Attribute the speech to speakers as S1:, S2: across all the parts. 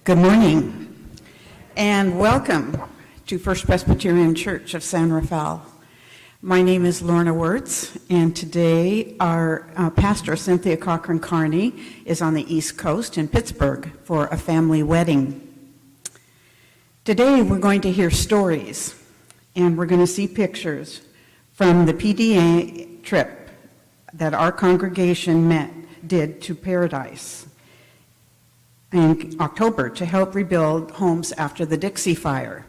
S1: Good morning, and welcome to First Presbyterian Church of San Rafael. My name is Lorna Wirtz, and today our pastor, Cynthia Cochran-Carney, is on the East Coast in Pittsburgh for a family wedding. Today we're going to hear stories, and we're going to see pictures from the PDA trip that our congregation did to Paradise in October to help rebuild homes after the Dixie Fire.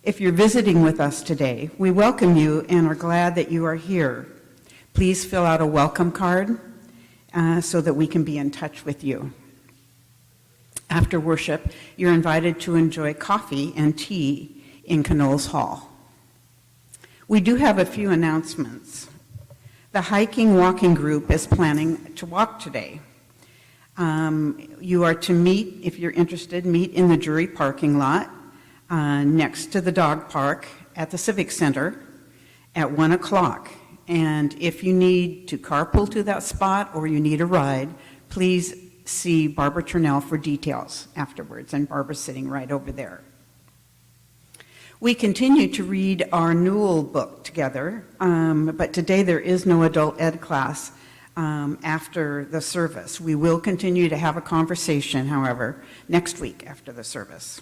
S1: If you're visiting with us today, we welcome you and are glad that you are here. Please fill out a welcome card so that we can be in touch with you. After worship, you're invited to enjoy coffee and tea in Knowles Hall. We do have a few announcements. The hiking walking group is planning to walk today. You are to meet, if you're interested, meet in the jury parking lot next to the dog park at the Civic Center at 1 o'clock. And if you need to carpool to that spot or you need a ride, please see Barbara Turnell for details afterwards, and Barbara's sitting right over there. We continue to read our Newell book together, but today there is no adult ed class after the service. We will continue to have a conversation, however, next week after the service.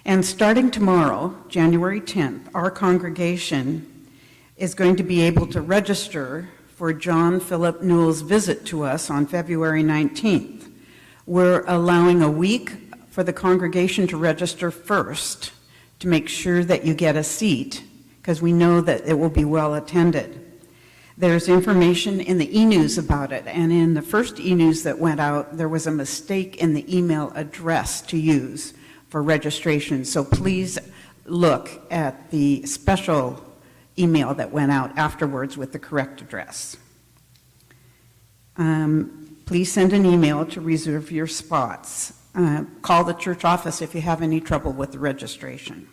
S1: And starting tomorrow, January 10th, our congregation is going to be able to register for John Philip Newell's visit to us on February 19th. We're allowing a week for the congregation to register first to make sure that you get a seat, because we know that it will be well attended. There's information in the e-news about it, and in the first e-news that went out, there was a mistake in the email address to use for registration, so please look at the special email that went out afterwards with the correct address. Please send an email to reserve your spots. Call the church office if you have any trouble with the registration.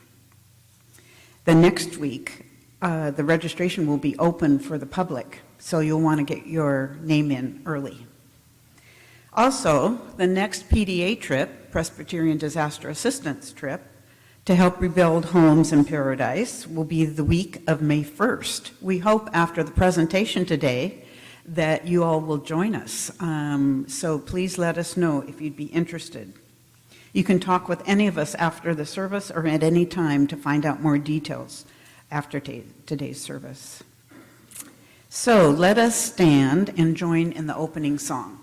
S1: The next week, the registration will be open for the public, so you'll want to get your name in early. Also, the next PDA trip, Presbyterian Disaster Assistance trip, to help rebuild homes in Paradise will be the week of May 1st. We hope after the presentation today that you all will join us. So please let us know if you'd be interested. You can talk with any of us after the service or at any time to find out more details after today's service. So let us stand and join in the opening song.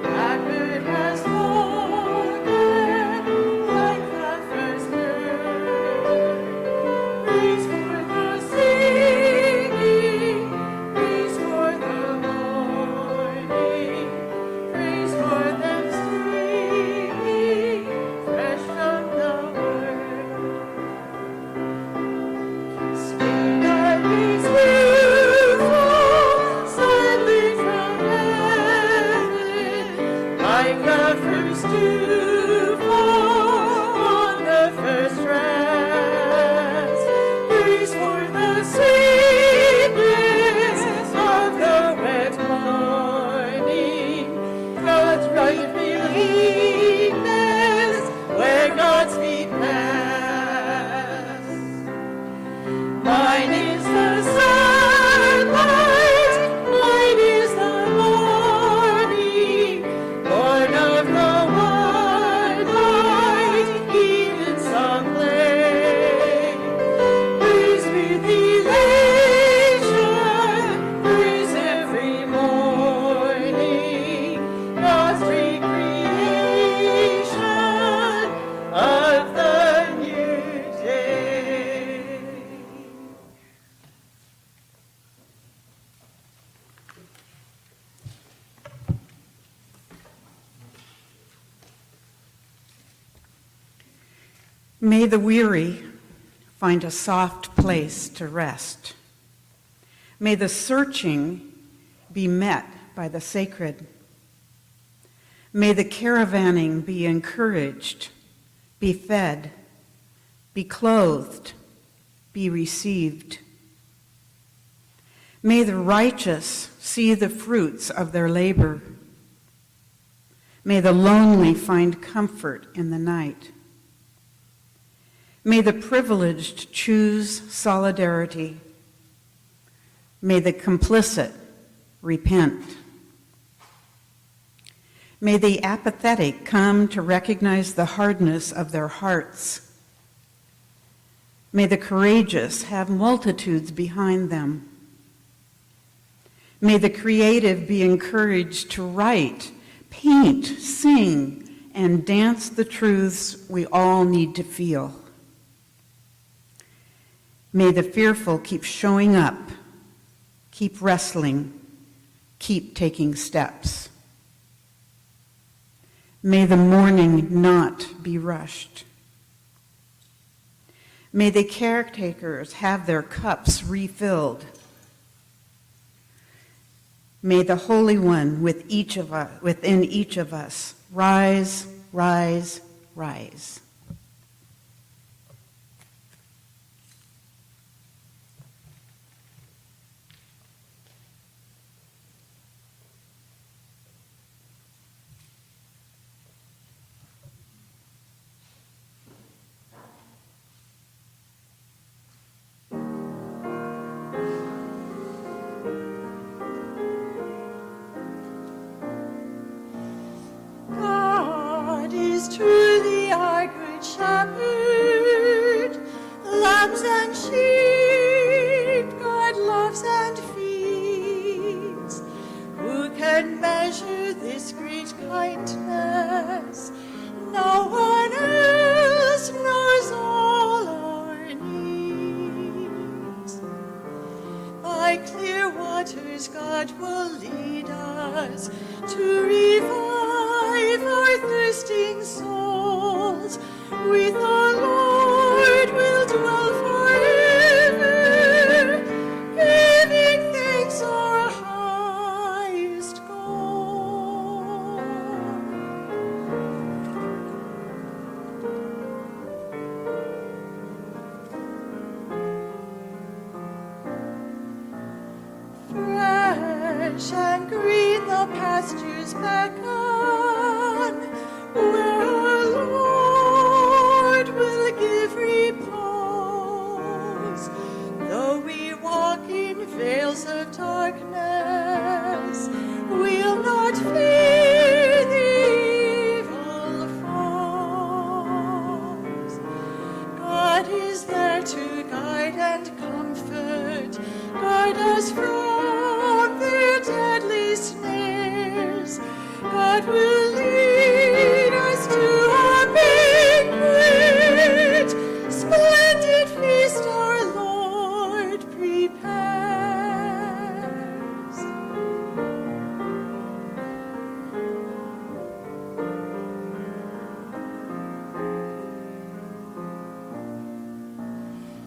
S2: Blackbird has flown.
S1: May the weary find a soft place to rest. May the searching be met by the sacred. May the caravanning be encouraged, be fed, be clothed, be received. May the righteous see the fruits of their labor. May the lonely find comfort in the night. May the privileged choose solidarity. May the complicit repent. May the apathetic come to recognize the hardness of their hearts. May the courageous have multitudes behind them. May the creative be encouraged to write, paint, sing, and dance the truths we all need to feel. May the fearful keep showing up, keep wrestling, keep taking steps. May the mourning not be rushed. May the caretakers have their cups refilled. May the Holy One within each of us rise, rise, rise.
S2: Truly our good shepherd, lambs and sheep God loves and feeds. Who can measure this great kindness? No one else knows all our needs. By clear waters God will lead us to revive our thirsting souls. With our Lord we'll dwell forever, giving thanks our highest goal. Fresh and green the pastures beckon, where our Lord will give repose. Though we walk in vales of darkness, we'll not fear the evil foes. God is there to guide and comfort, guard us from their deadly snares. God will lead us to a banquet, splendid feast our Lord prepares.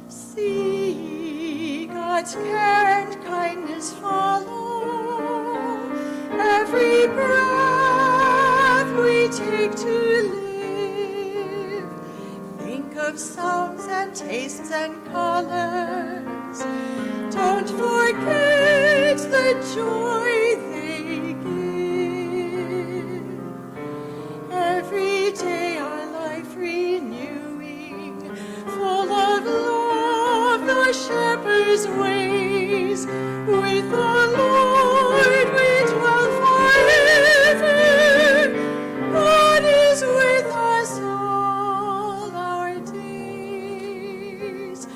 S2: See God's care and kindness follow every breath we take to live. Think of sounds and tastes and colors. Don't forget the joy they give. Every day our life renewing, full of love, the shepherd's ways. With the Lord we dwell forever. God is with us all our days.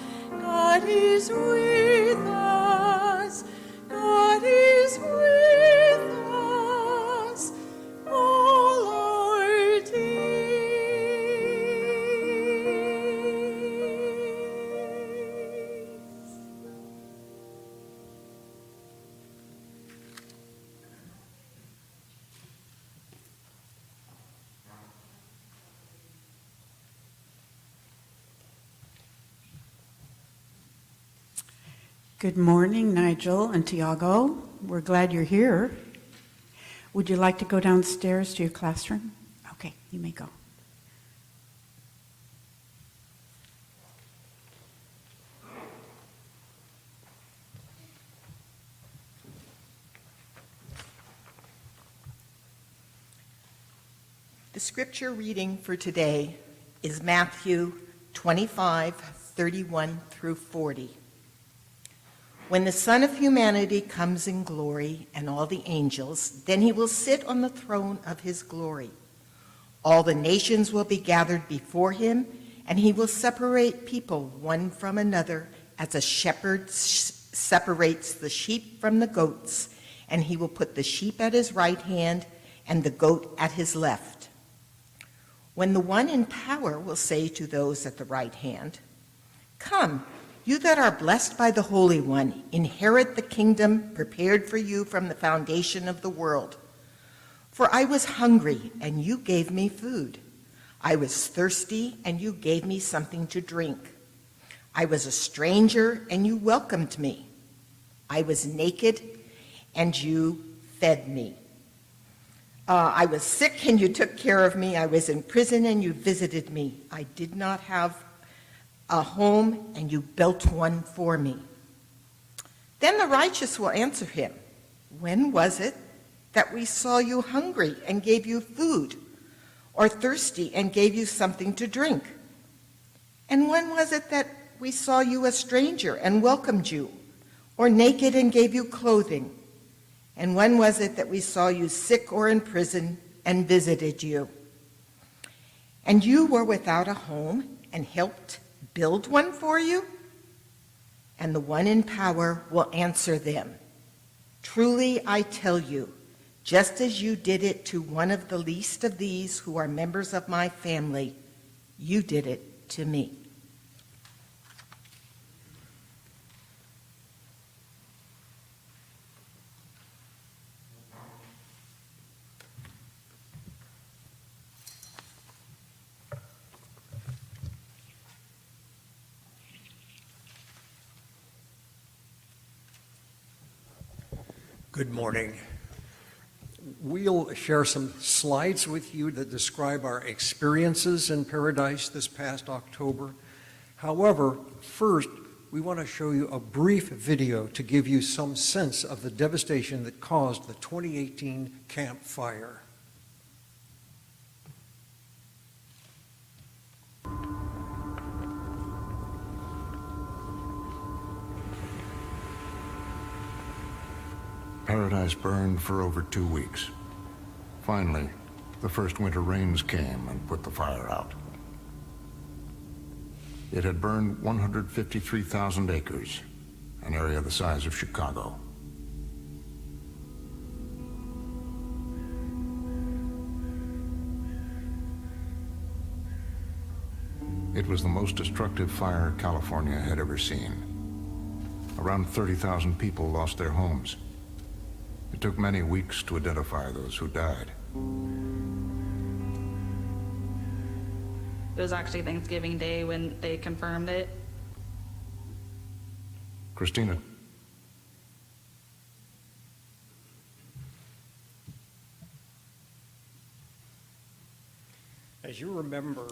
S2: God is with us. God is with us all our days.
S1: Good morning, Nigel and Tiago. We're glad you're here. Would you like to go downstairs to your classroom? Okay, you may go.
S2: The scripture reading for today is Matthew 25:31 through 40. When the Son of Humanity comes in glory and all the angels, then he will sit on the throne of his glory. All the nations will be gathered before him, and he will separate people one from another as a shepherd separates the sheep from the goats, and he will put the sheep at his right hand and the goat at his left. When the one in power will say to those at the right hand, "Come, you that are blessed by the Holy One, inherit the kingdom prepared for you from the foundation of the world. For I was hungry, and you gave me food. I was thirsty, and you gave me something to drink. I was a stranger, and you welcomed me. I was naked, and you fed me. I was sick, and you took care of me. I was in prison, and you visited me. I did not have a home, and you built one for me." Then the righteous will answer him, "When was it that we saw you hungry and gave you food, or thirsty and gave you something to drink? And when was it that we saw you a stranger and welcomed you, or naked and gave you clothing? And when was it that we saw you sick or in prison and visited you? And you were without a home and helped build one for you?" And the one in power will answer them, "Truly I tell you, just as you did it to one of the least of these who are members of my family, you did it to me."
S3: Good morning. We'll share some slides with you that describe our experiences in Paradise this past October. However, first, we want to show you a brief video to give you some sense of the devastation that caused the 2018 Camp Fire.
S4: Paradise burned for over 2 weeks. Finally, the first winter rains came and put the fire out. It had burned 153,000 acres, an area the size of Chicago. It was the most destructive fire California had ever seen. Around 30,000 people lost their homes. It took many weeks to identify those who died.
S5: It was actually Thanksgiving Day when they confirmed it.
S4: Christina.
S3: As you remember,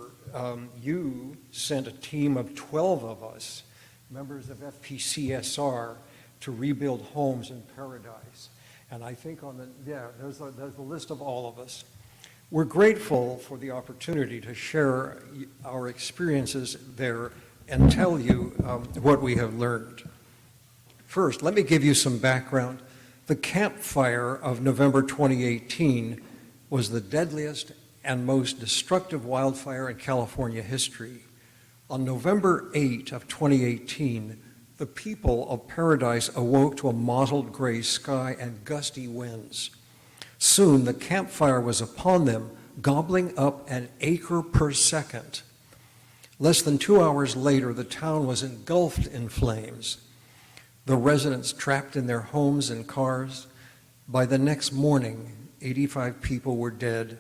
S3: you sent a team of 12 of us, members of FPCSR, to rebuild homes in Paradise. And I think there's the list of all of us. We're grateful for the opportunity to share our experiences there and tell you what we have learned. First, let me give you some background. The Camp Fire of November 2018 was the deadliest and most destructive wildfire in California history. On November 8 of 2018, the people of Paradise awoke to a mottled gray sky and gusty winds. Soon, the campfire was upon them, gobbling up an acre per second. Less than 2 hours later, the town was engulfed in flames. The residents trapped in their homes and cars. By the next morning, 85 people were dead,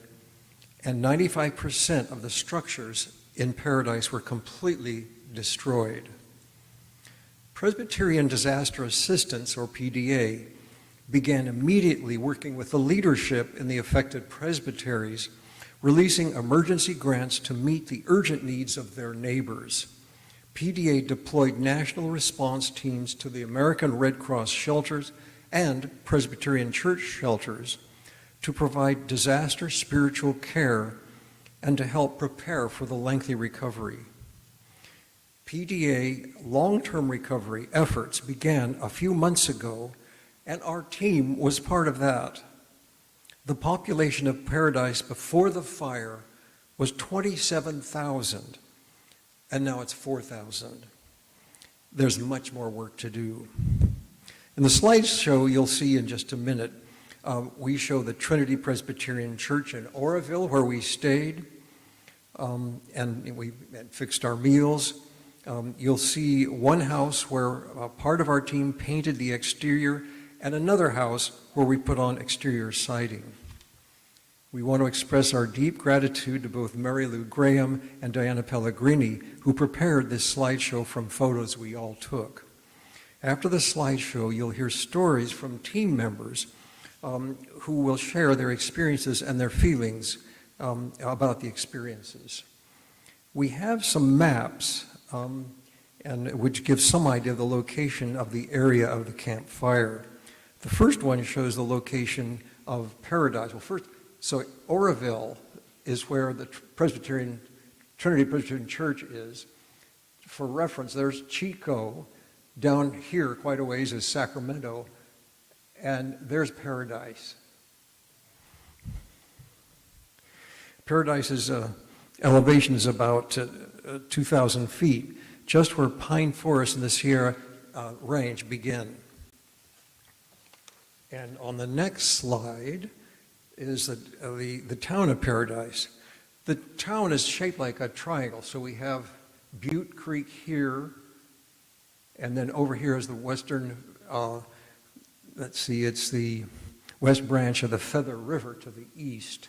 S3: and 95% of the structures in Paradise were completely destroyed. Presbyterian Disaster Assistance, or PDA, began immediately working with the leadership in the affected presbyteries, releasing emergency grants to meet the urgent needs of their neighbors. PDA deployed national response teams to the American Red Cross shelters and Presbyterian church shelters to provide disaster spiritual care and to help prepare for the lengthy recovery. PDA long-term recovery efforts began a few months ago, and our team was part of that. The population of Paradise before the fire was 27,000, and now it's 4,000. There's much more work to do. In the slideshow you'll see in just a minute, we show the Trinity Presbyterian Church in Oroville, where we stayed, and we fixed our meals. You'll see one house where part of our team painted the exterior, and another house where we put on exterior siding. We want to express our deep gratitude to both Mary Lou Graham and Diana Pellegrini, who prepared this slideshow from photos we all took. After the slideshow, you'll hear stories from team members who will share their experiences and their feelings about the experiences. We have some maps and which give some idea of the location of the area of the campfire. The first one shows the location of Paradise. Well, first, so Oroville is where the Trinity Presbyterian Church is. For reference, there's Chico. Down here, quite a ways, is Sacramento, and there's Paradise. Paradise's elevation is about 2,000 feet, just where pine forests in the Sierra Range begin. And on the next slide is the town of Paradise. The town is shaped like a triangle, so we have Butte Creek here, and then over here is the western, let's see, it's the west branch of the Feather River to the east.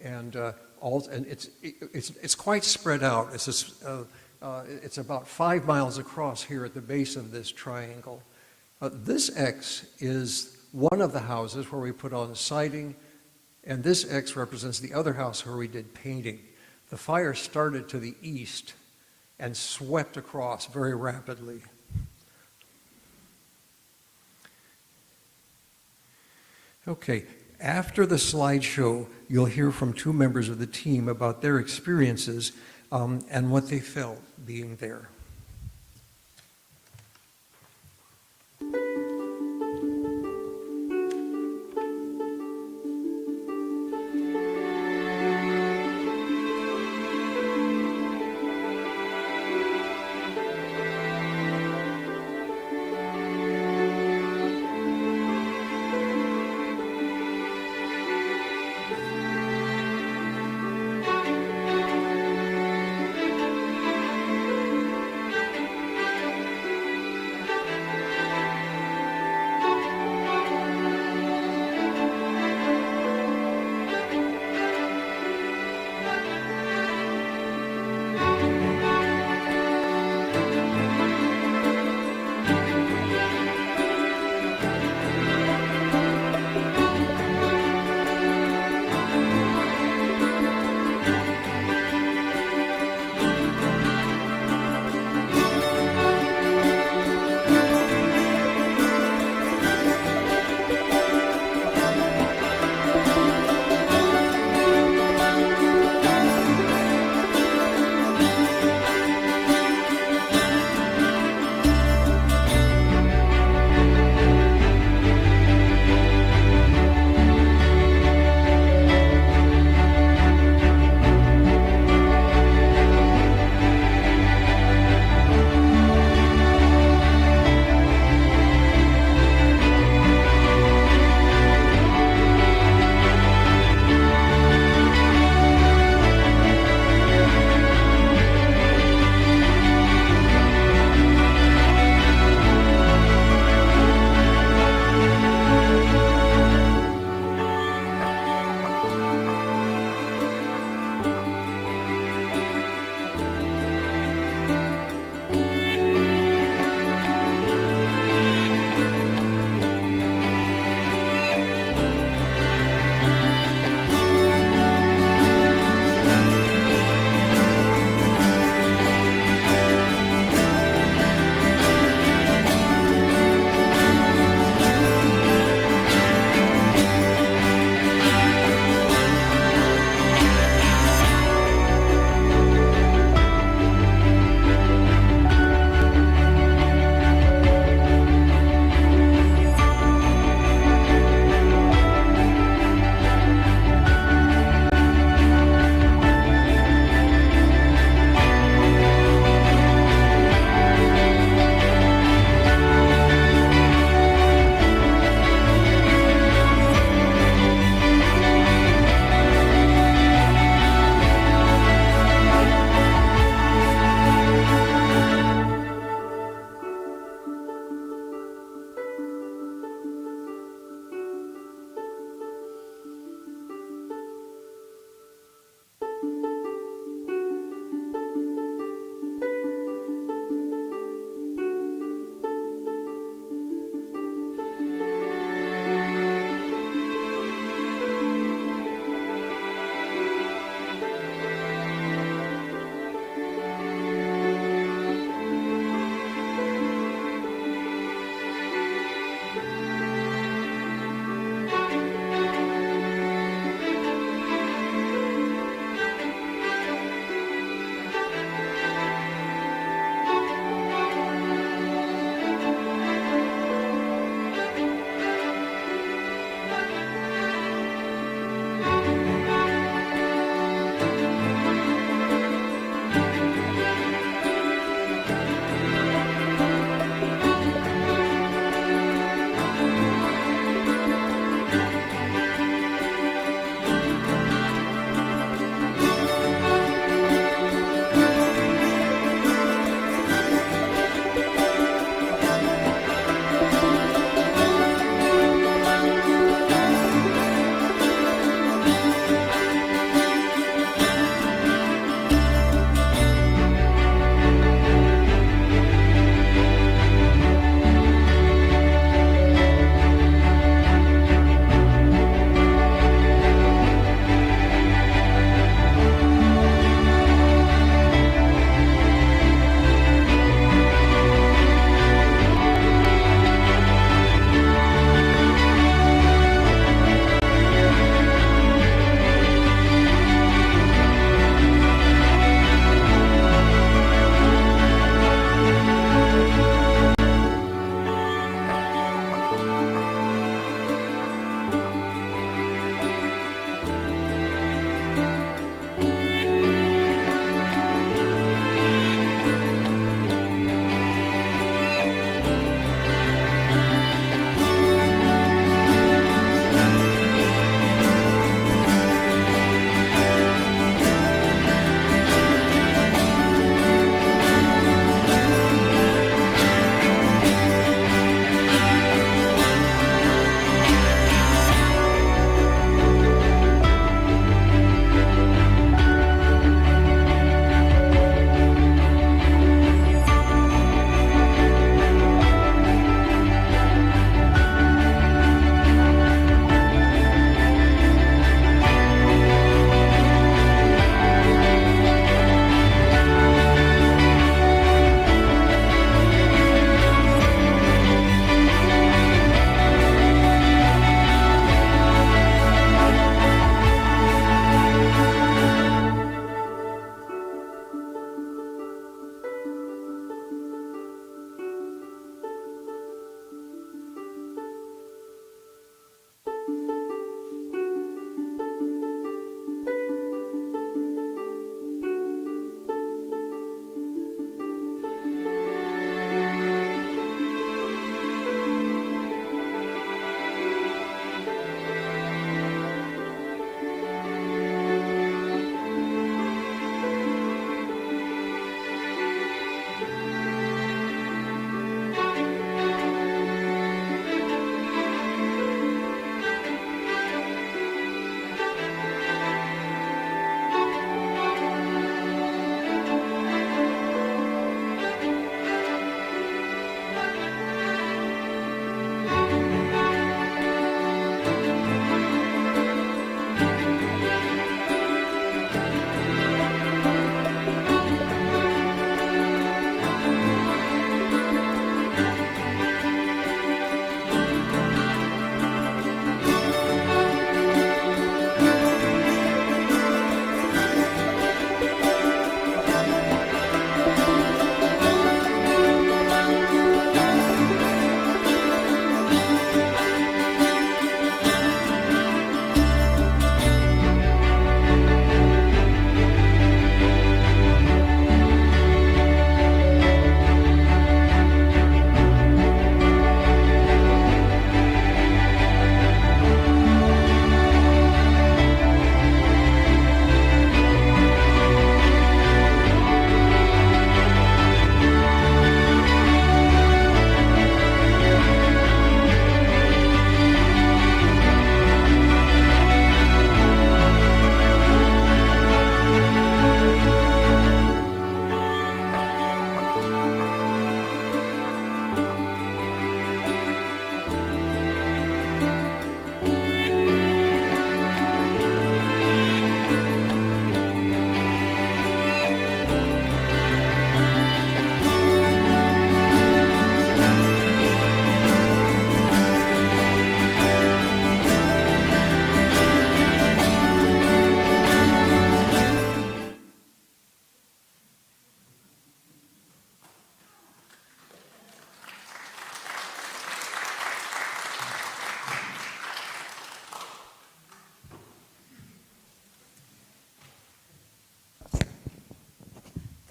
S3: And it's quite spread out. It's about 5 miles across here at the base of this triangle. This X is one of the houses where we put on siding, and this X represents the other house where we did painting. The fire started to the east and swept across very rapidly. Okay, after the slideshow, you'll hear from 2 members of the team about their experiences and what they felt being there.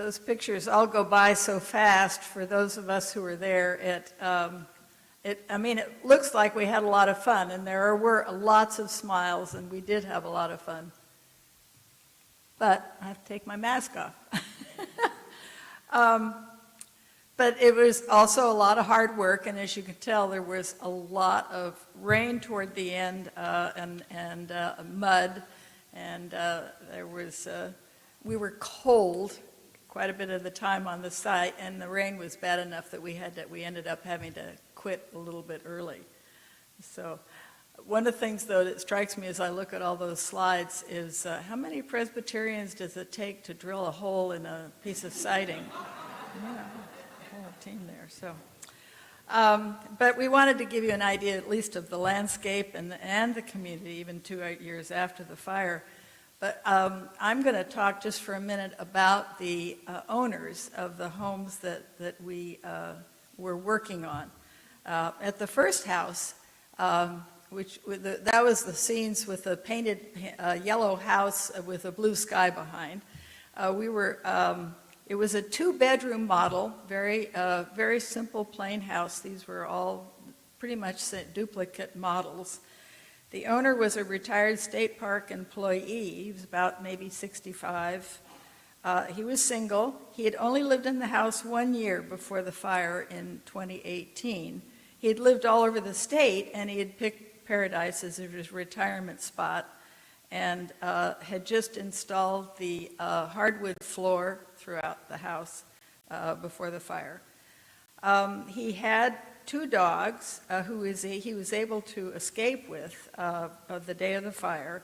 S6: those pictures all go by so fast for those of us who were there. I mean, it looks like we had a lot of fun, and there were lots of smiles, and we did have a lot of fun. But I have to take my mask off. But it was also a lot of hard work, and as you can tell, there was a lot of rain toward the end, and mud, and we were cold quite a bit of the time on the site, and the rain was bad enough that we ended up having to quit a little bit early. So one of the things, though, that strikes me as I look at all those slides is how many Presbyterians does it take to drill a hole in a piece of siding? Yeah, a whole team there. So, but we wanted to give you an idea, at least, of the landscape and the community, even 2 years after the fire. But I'm going to talk just for a minute about the owners of the homes that we were working on. At the first house, that was the scenes with a painted yellow house with a blue sky behind. It was a 2-bedroom model, very simple, plain house. These were all pretty much duplicate models. The owner was a retired State Park employee. He was about maybe 65. He was single. He had only lived in the house 1 year before the fire in 2018. He had lived all over the state, and he had picked Paradise as his retirement spot, and had just installed the hardwood floor throughout the house before the fire. He had 2 dogs he was able to escape with the day of the fire,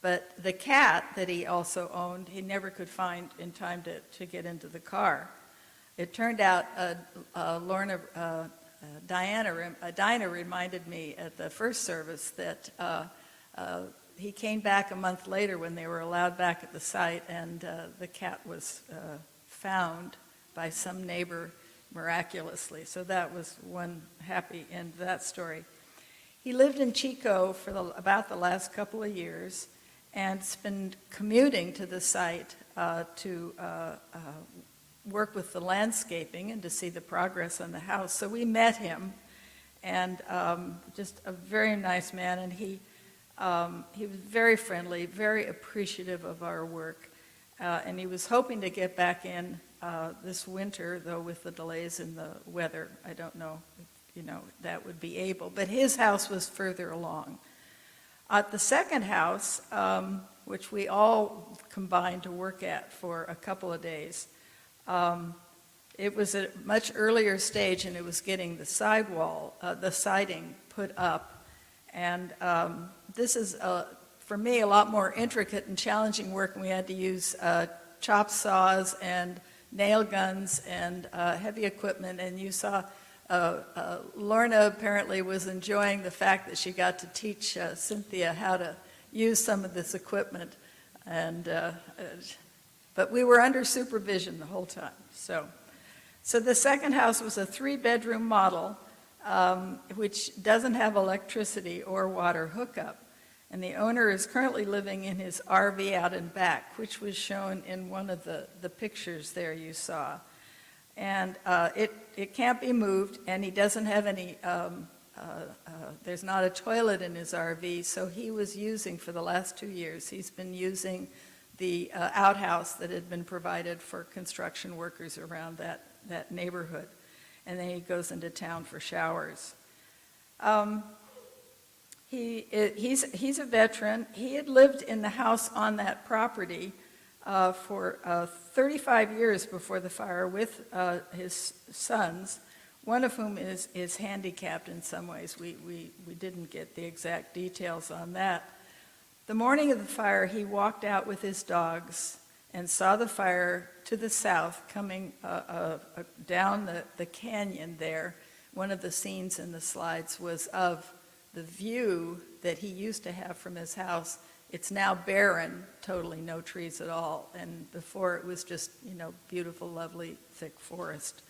S6: but the cat that he also owned, he never could find in time to get into the car. It turned out Dinah reminded me at the first service that he came back a month later when they were allowed back at the site, and the cat was found by some neighbor miraculously. So that was one happy end to that story. He lived in Chico for about the last couple of years, and has been commuting to the site to work with the landscaping and to see the progress on the house. So we met him, and just a very nice man, and he was very friendly, very appreciative of our work, and he was hoping to get back in this winter, though with the delays in the weather, I don't know if, that would be able. But his house was further along. At the second house, which we all combined to work at for a couple of days, it was at a much earlier stage, and it was getting the siding put up. And this is, for me, a lot more intricate and challenging work, and we had to use chop saws and nail guns and heavy equipment. And you saw Lorna apparently was enjoying the fact that she got to teach Cynthia how to use some of this equipment. And but we were under supervision the whole time. So the second house was a 3-bedroom model, which doesn't have electricity or water hookup. And the owner is currently living in his RV out in back, which was shown in one of the pictures there you saw. And it can't be moved, and he doesn't have any, there's not a toilet in his RV, so he was using, for the last 2 years, he's been using the outhouse that had been provided for construction workers around that neighborhood. And then he goes into town for showers. He's a veteran. He had lived in the house on that property for 35 years before the fire with his sons, one of whom is handicapped in some ways. We didn't get the exact details on that. The morning of the fire, he walked out with his dogs and saw the fire to the south coming down the canyon there. One of the scenes in the slides was of the view that he used to have from his house. It's now barren, totally no trees at all, and before it was just, beautiful, lovely, thick forest.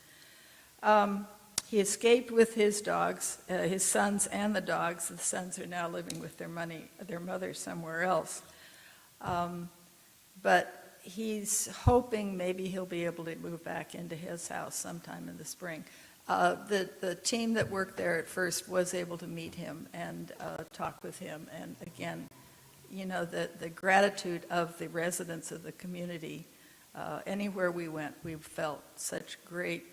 S6: He escaped with his dogs, his sons and the dogs. The sons are now living with their mother somewhere else. But he's hoping maybe he'll be able to move back into his house sometime in the spring. The team that worked there at first was able to meet him and talk with him. And again, you know, the gratitude of the residents of the community, anywhere we went, we felt such great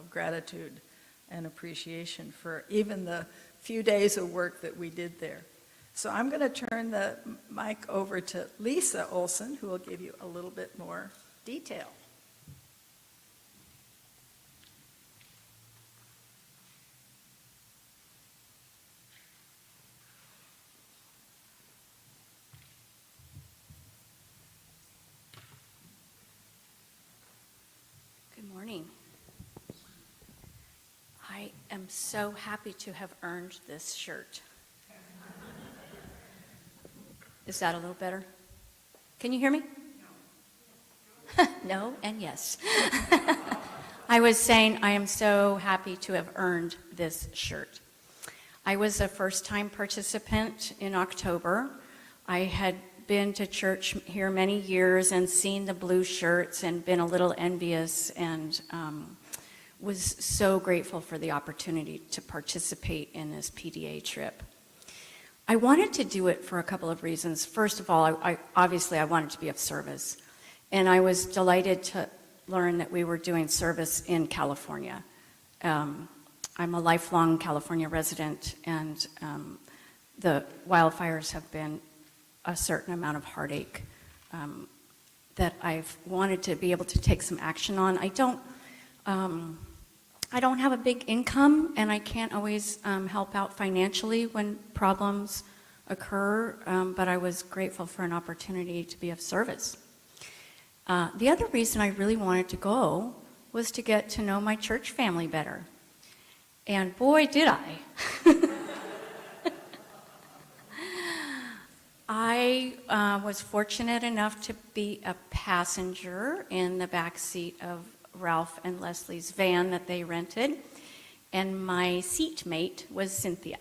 S6: gratitude and appreciation for even the few days of work that we did there. So I'm going to turn the mic over to Lisa Olson, who will give you a little bit more detail.
S7: Good morning. I am so happy to have earned this shirt. Is that a little better? Can you hear me? No. No and yes. I was saying I am so happy to have earned this shirt. I was a first-time participant in October. I had been to church here many years and seen the blue shirts and been a little envious and was so grateful for the opportunity to participate in this PDA trip. I wanted to do it for a couple of reasons. First of all, obviously I wanted to be of service, and I was delighted to learn that we were doing service in California. I'm a lifelong California resident, and the wildfires have been a certain amount of heartache that I've wanted to be able to take some action on. I don't have a big income, and I can't always help out financially when problems occur, but I was grateful for an opportunity to be of service. The other reason I really wanted to go was to get to know my church family better. And boy, did I. I was fortunate enough to be a passenger in the back seat of Ralph and Leslie's van that they rented, and my seatmate was Cynthia.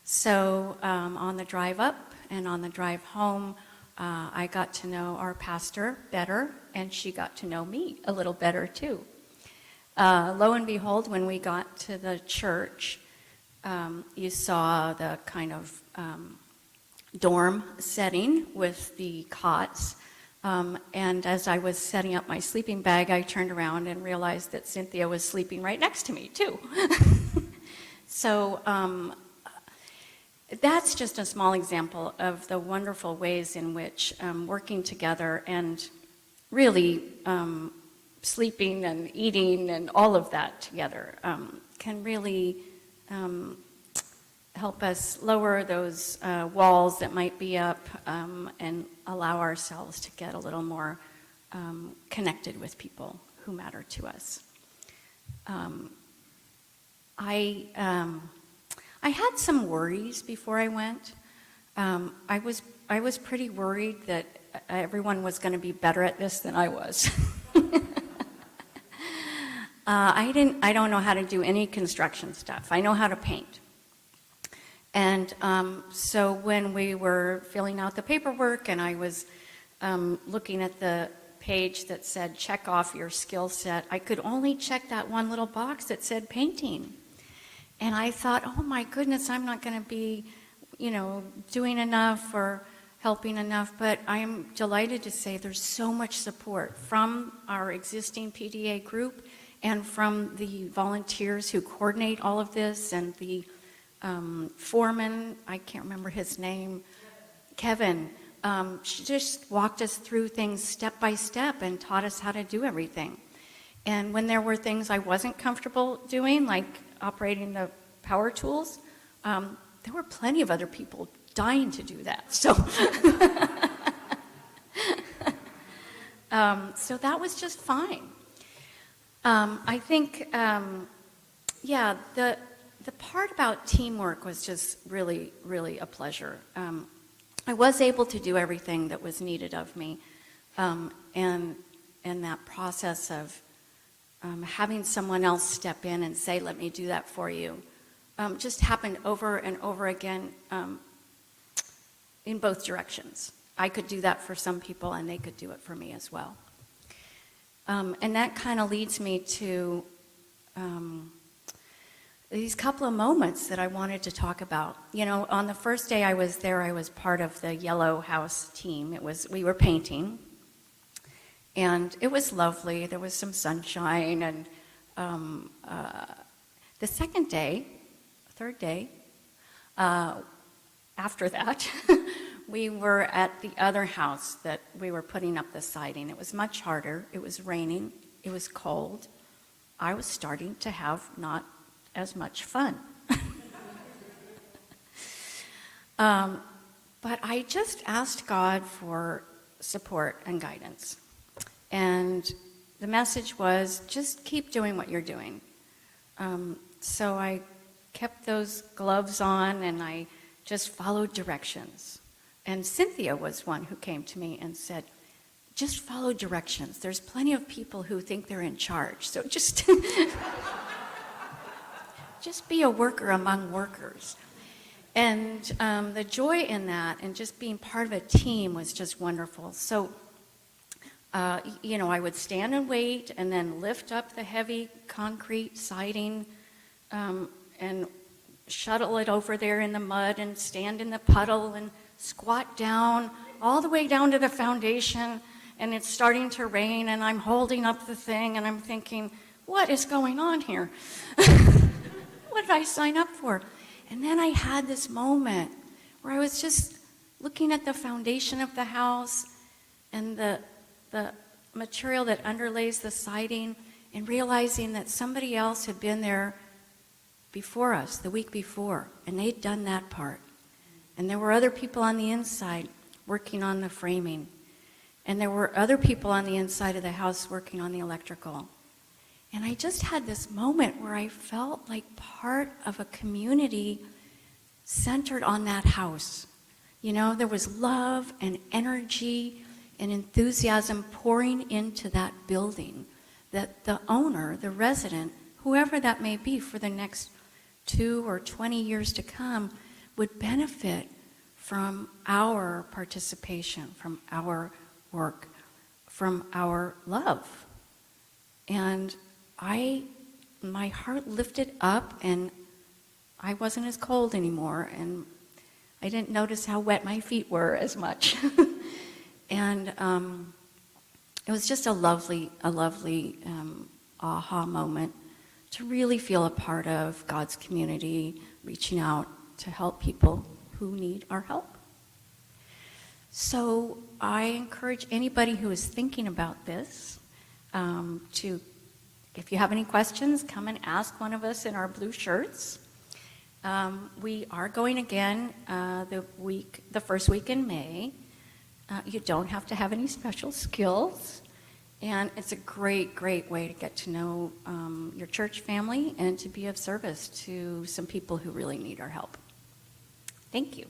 S7: So on the drive up and on the drive home, I got to know our pastor better, and she got to know me a little better too. Lo and behold, when we got to the church, you saw the kind of dorm setting with the cots. And as I was setting up my sleeping bag, I turned around and realized that Cynthia was sleeping right next to me, too. So that's just a small example of the wonderful ways in which working together and really sleeping and eating and all of that together can really help us lower those walls that might be up and allow ourselves to get a little more connected with people who matter to us. I had some worries before I went. I was pretty worried that everyone was going to be better at this than I was. I don't know how to do any construction stuff. I know how to paint. And so when we were filling out the paperwork and I was looking at the page that said check off your skill set, I could only check that one little box that said painting. And I thought, oh my goodness, I'm not going to be, doing enough or helping enough. But I'm delighted to say there's so much support from our existing PDA group and from the volunteers who coordinate all of this, and the foreman, I can't remember his name, Kevin. She just walked us through things step by step and taught us how to do everything. And when there were things I wasn't comfortable doing, like operating the power tools, there were plenty of other people dying to do that. So, so that was just fine. I think, the part about teamwork was just really, really a pleasure. I was able to do everything that was needed of me, and that process of having someone else step in and say, let me do that for you, just happened over and over again in both directions. I could do that for some people, and they could do it for me as well. And that kind of leads me to these couple of moments that I wanted to talk about. You know, on the first day I was there, I was part of the Yellow House team. We were painting, and it was lovely. There was some sunshine, and the third day, after that, we were at the other house that we were putting up the siding. It was much harder. It was raining. It was cold. I was starting to have not as much fun. But I just asked God for support and guidance. And the message was, just keep doing what you're doing. So I kept those gloves on, and I just followed directions. And Cynthia was one who came to me and said, just follow directions. There's plenty of people who think they're in charge, so just just be a worker among workers. And the joy in that and just being part of a team was just wonderful. So, you know, I would stand and wait and then lift up the heavy concrete siding and shuttle it over there in the mud and stand in the puddle and squat down all the way down to the foundation, and it's starting to rain, and I'm holding up the thing, and I'm thinking, what is going on here? What did I sign up for? And then I had this moment where I was just looking at the foundation of the house and the material that underlays the siding, and realizing that somebody else had been there before us the week before, and they'd done that part. And there were other people on the inside working on the framing. And there were other people on the inside of the house working on the electrical. And I just had this moment where I felt like part of a community centered on that house. You know, there was love and energy and enthusiasm pouring into that building, that the owner, the resident, whoever that may be for the next 2 or 20 years to come, would benefit from our participation, from our work, from our love. And my heart lifted up, and I wasn't as cold anymore, and I didn't notice how wet my feet were as much. And it was just a lovely aha moment to really feel a part of God's community, reaching out to help people who need our help. So I encourage anybody who is thinking about this to, if you have any questions, come and ask one of us in our blue shirts. We are going again the first week in May. You don't have to have any special skills. And it's a great, great way to get to know your church family and to be of service to some people who really need our help. Thank you.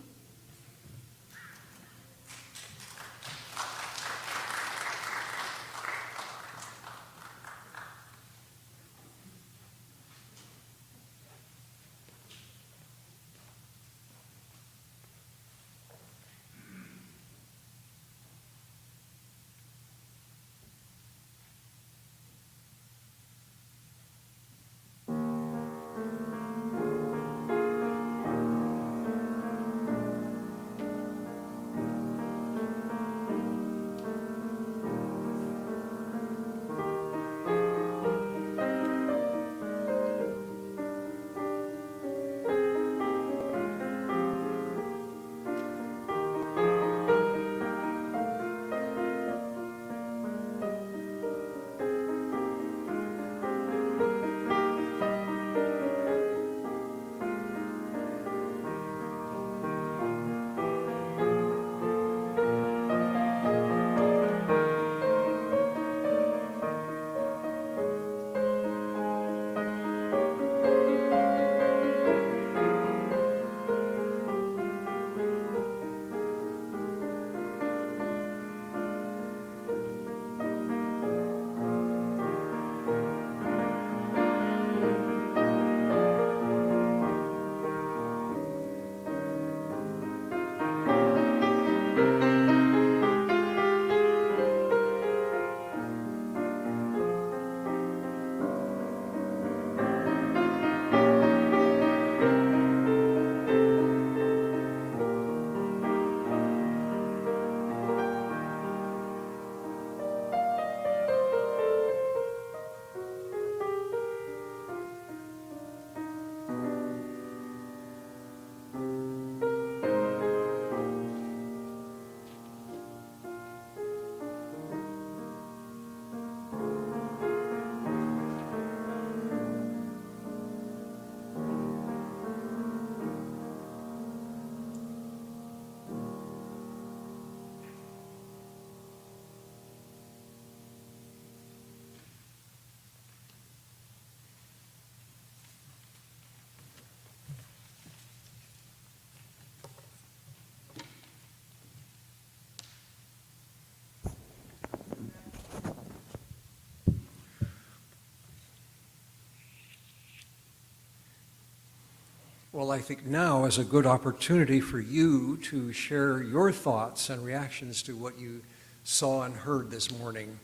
S3: Well, I think now is a good opportunity for you to share your thoughts and reactions to what you saw and heard this morning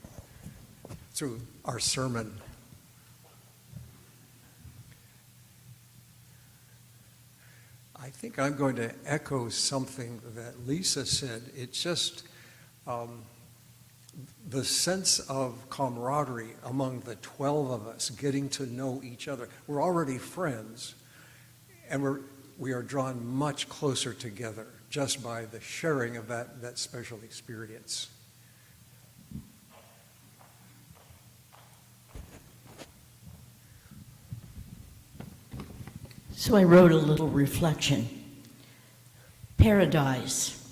S3: through our sermon. I think I'm going to echo something that Lisa said. It's just the sense of camaraderie among the 12 of us, getting to know each other. We're already friends, and we are drawn much closer together just by the sharing of that special experience.
S8: So I wrote a little reflection. Paradise,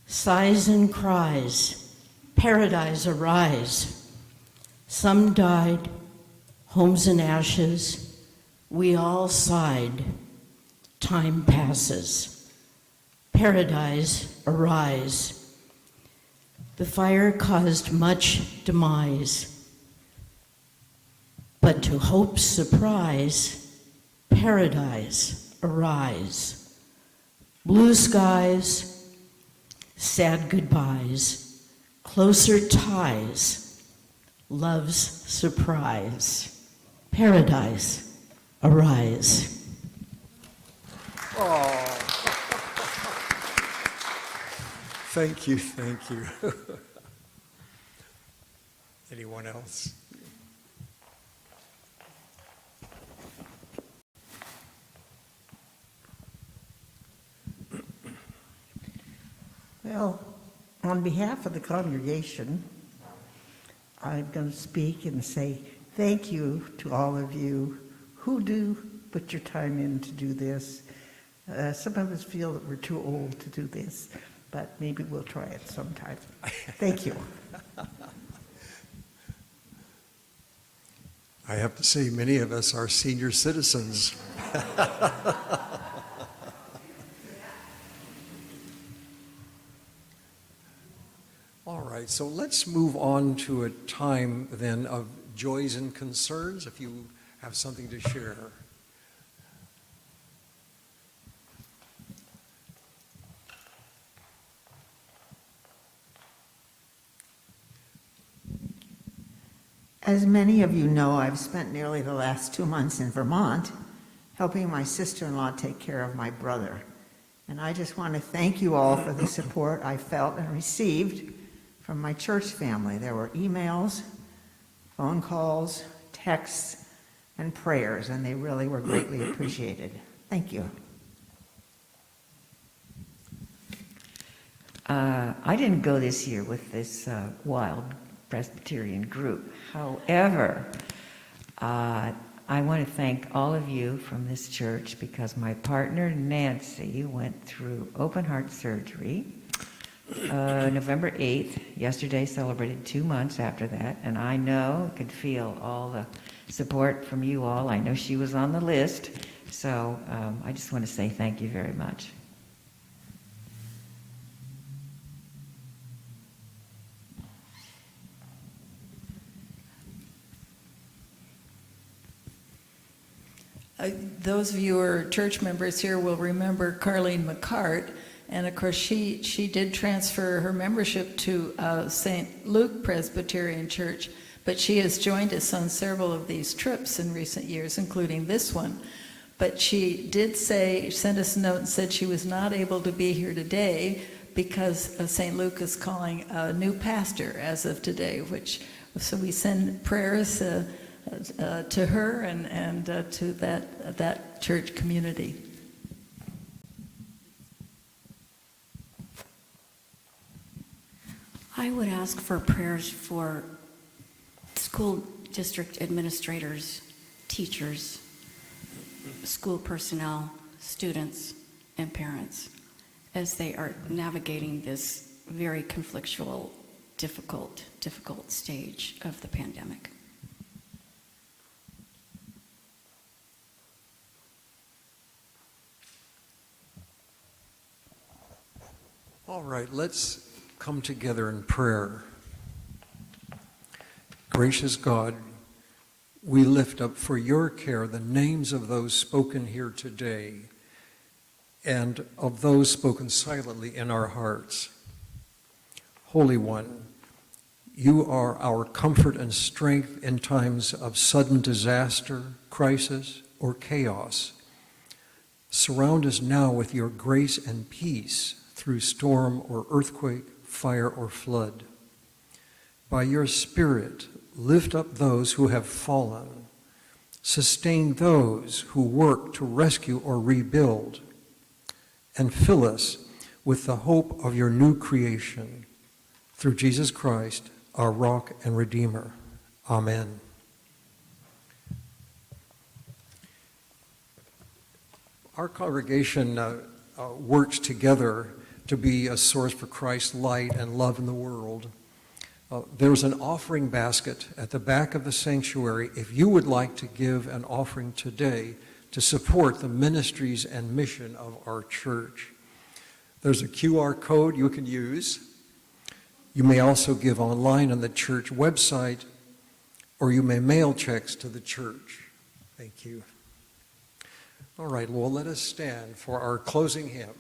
S8: sighs and cries, paradise arise. Some died, homes in ashes, we all sighed. Time passes, paradise arise. The fire caused much demise, but to hope's surprise, paradise arise. Blue skies, sad goodbyes, closer ties, love's surprise. Paradise arise.
S3: Oh, thank you, thank you. Anyone else?
S9: Well, on behalf of the congregation, I'm going to speak and say thank you to all of you who do put your time in to do this. Some of us feel that we're too old to do this, but maybe we'll try it sometime. Thank you.
S3: I have to say, many of us are senior citizens. All right, so let's move on to a time then of joys and concerns, if you have something to share.
S10: As many of you know, I've spent nearly the last 2 months in Vermont helping my sister-in-law take care of my brother. And I just want to thank you all for the support I felt and received from my church family. There were emails, phone calls, texts, and prayers, and they really were greatly appreciated. Thank you.
S11: I didn't go this year with this wild Presbyterian group. However, I want to thank all of you from this church because my partner Nancy went through open heart surgery November 8th. Yesterday celebrated 2 months after that, and I know, could feel all the support from you all. I know she was on the list, so I just want to say thank you very much.
S6: Those of you who are church members here will remember Carlene McCart, and of course she did transfer her membership to St. Luke Presbyterian Church, but she has joined us on several of these trips in recent years, including this one. But she did send us a note and said she was not able to be here today because St. Luke is calling a new pastor as of today, so we send prayers to her and to that church community.
S7: I would ask for prayers for school district administrators, teachers, school personnel, students, and parents as they are navigating this very conflictual, difficult stage of the pandemic.
S3: All right, let's come together in prayer. Gracious God, we lift up for your care the names of those spoken here today, and of those spoken silently in our hearts. Holy One, you are our comfort and strength in times of sudden disaster, crisis, or chaos. Surround us now with your grace and peace through storm or earthquake, fire or flood. By your Spirit, lift up those who have fallen. Sustain those who work to rescue or rebuild. And fill us with the hope of your new creation. Through Jesus Christ, our rock and redeemer. Amen. Our congregation works together to be a source for Christ's light and love in the world. There's an offering basket at the back of the sanctuary if you would like to give an offering today to support the ministries and mission of our church. There's a QR code you can use. You may also give online on the church website, or you may mail checks to the church. Thank you. All right, well, let us stand for our closing hymn.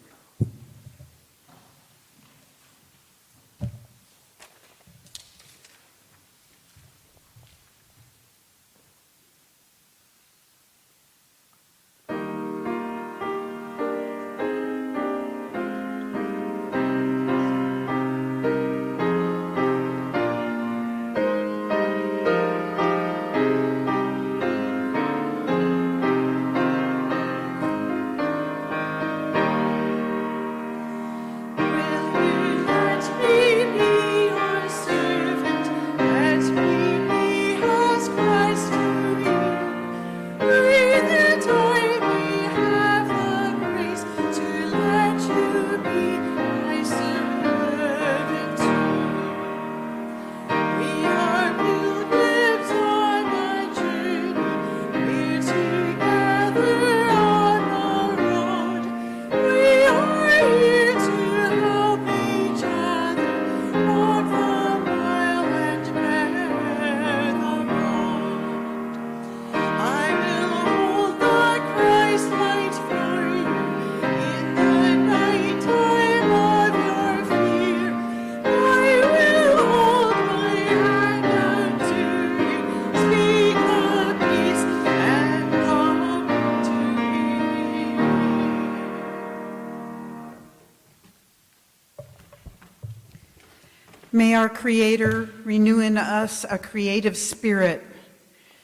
S1: May our Creator renew in us a creative spirit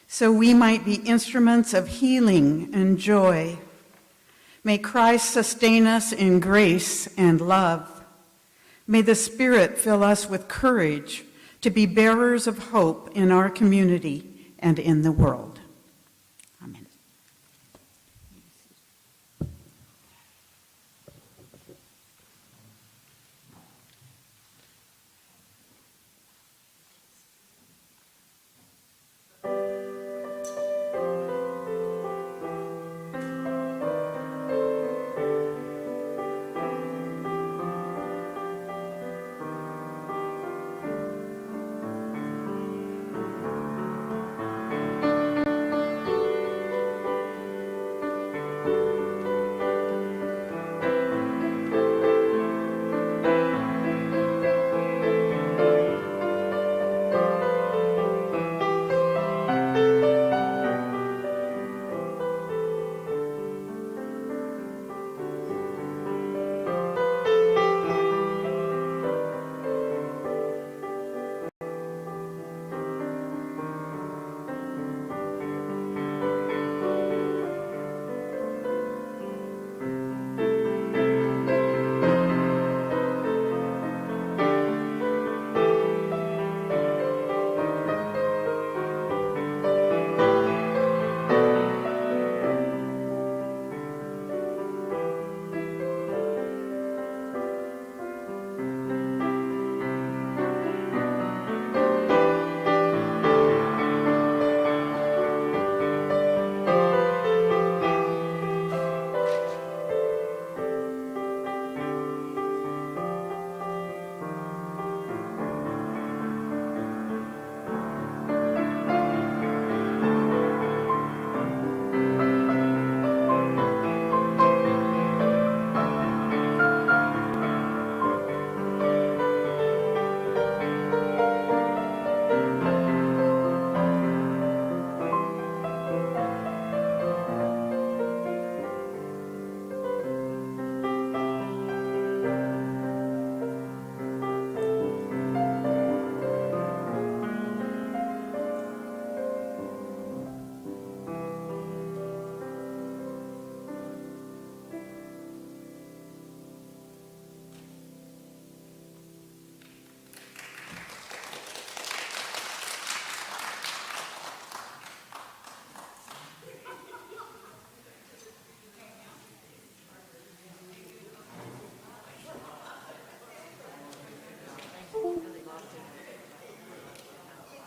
S1: so we might be instruments of healing and joy. May Christ sustain us in grace and love. May the Spirit fill us with courage to be bearers of hope in our community and in the world.